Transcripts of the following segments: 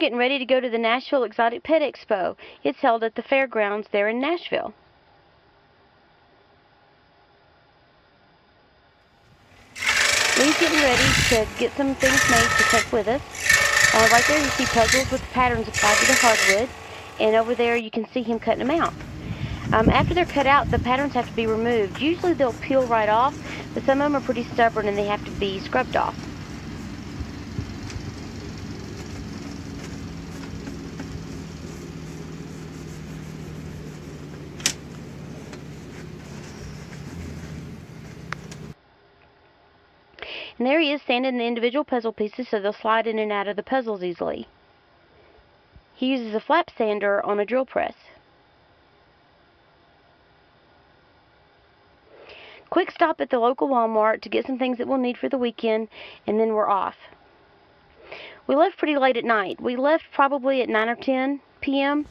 getting ready to go to the Nashville Exotic Pet Expo. It's held at the fairgrounds there in Nashville. Lee's getting ready to get some things made to take with us. Right there you see puzzles with patterns applied to the hardwood, and over there you can see him cutting them out. After they're cut out, the patterns have to be removed. Usually they'll peel right off, but some of them are pretty stubborn and they have to be scrubbed off. And there he is sanding the individual puzzle pieces so they'll slide in and out of the puzzles easily. He uses a flap sander on a drill press. Quick stop at the local Walmart to get some things that we'll need for the weekend, and then we're off. We left pretty late at night. We left probably at 9 or 10 p.m.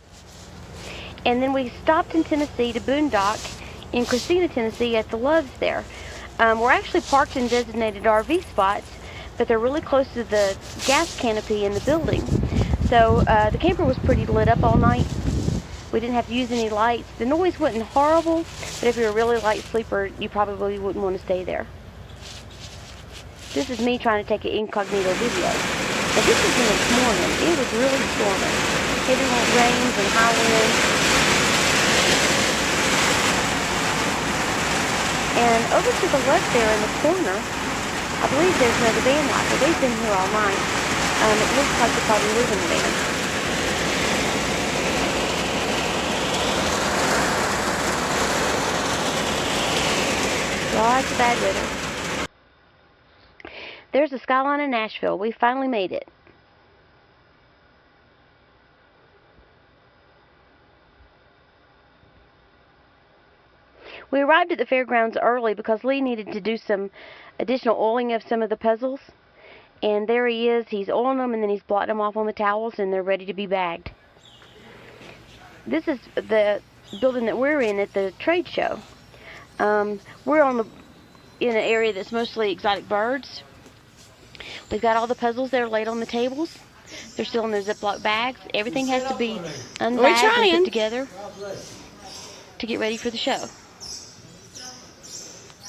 And then we stopped in Tennessee to boondock in Christina, Tennessee at the Loves there. We're actually parked in designated RV spots, but they're really close to the gas canopy in the building. So the camper was pretty lit up all night. We didn't have to use any lights. The noise wasn't horrible, but if you're a really light sleeper, you probably wouldn't want to stay there. This is me trying to take an incognito video. But this was the next morning. It was really storming. Heavy rains and high winds. And over to the left there in the corner, I believe there's another van lifer. They've been here all night. It looks like they probably live in the van. Lots of bad weather. There's the skyline of Nashville. We finally made it. We arrived at the fairgrounds early because Lee needed to do some additional oiling of some of the puzzles. And there he is. He's oiling them and then he's blotting them off on the towels and they're ready to be bagged. This is the building that we're in at the trade show. We're in an area that's mostly exotic birds. We've got all the puzzles there laid on the tables. They're still in their Ziploc bags. Everything has to be unbagged and put together to get ready for the show.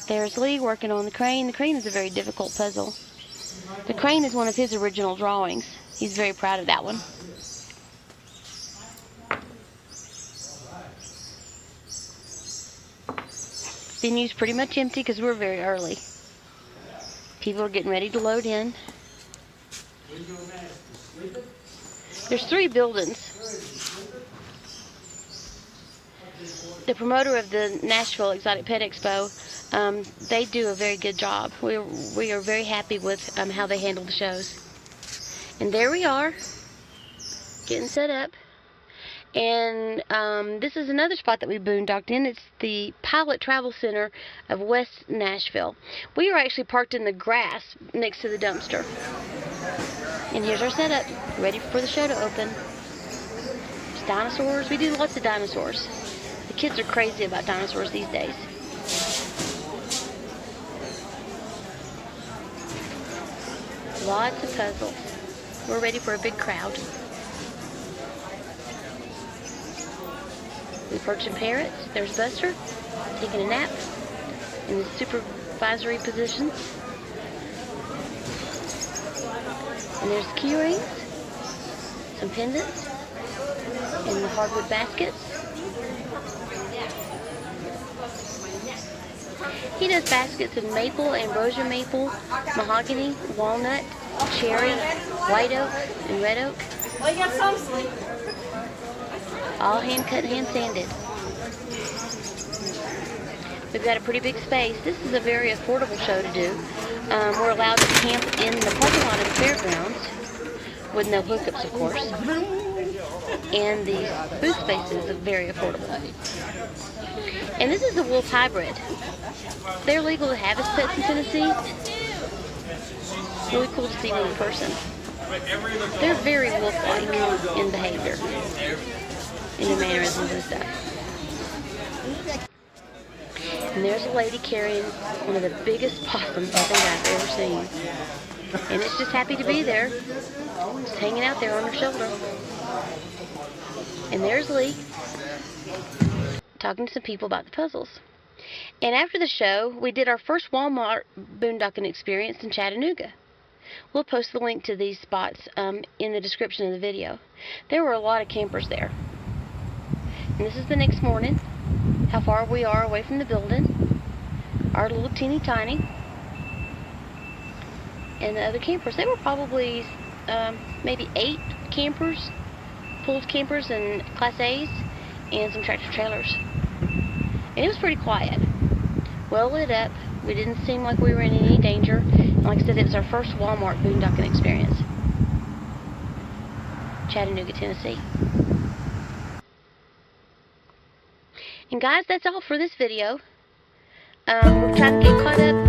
There's Lee working on the crane. The crane is a very difficult puzzle. The crane is one of his original drawings. He's very proud of that one. Venue's pretty much empty because we're very early. People are getting ready to load in. There's 3 buildings. The promoter of the Nashville Exotic Pet Expo, they do a very good job. We are very happy with how they handle the shows. And there we are, getting set up. And this is another spot that we boondocked in. It's the Pilot Travel Center of West Nashville. We are actually parked in the grass next to the dumpster. And here's our setup, ready for the show to open. There's dinosaurs. We do lots of dinosaurs. The kids are crazy about dinosaurs these days. Lots of puzzles. We're ready for a big crowd. We perch some parrots. There's Buster taking a nap in his supervisory position. And there's key rings, some pendants, and the hardwood baskets. He does baskets of maple, ambrosia maple, mahogany, walnut, cherry, white oak, and red oak. Well, you got some sleep. All hand cut and hand sanded. We've got a pretty big space. This is a very affordable show to do. We're allowed to camp in the parking lot of the fairgrounds with no hookups, of course. And the booth space is very affordable. And this is a wolf hybrid. They're legal to have as pets in Tennessee. Really cool to see one in person. They're very wolf-like in behavior, in their mannerisms and stuff. And there's a lady carrying one of the biggest possums I think I've ever seen. And it's just happy to be there, just hanging out there on her shoulder. And there's Lee, talking to some people about the puzzles. And after the show, we did our first Walmart boondocking experience in Chattanooga. We'll post the link to these spots in the description of the video. There were a lot of campers there. And this is the next morning, how far we are away from the building. Our little teeny tiny. And the other campers, they were probably maybe 8 campers, pooled campers and Class A's, and some tractor trailers. And it was pretty quiet. Well lit up. We didn't seem like we were in any danger. And like I said, it was our first Walmart boondocking experience. Chattanooga, Tennessee. And guys, that's all for this video. We're trying to get caught up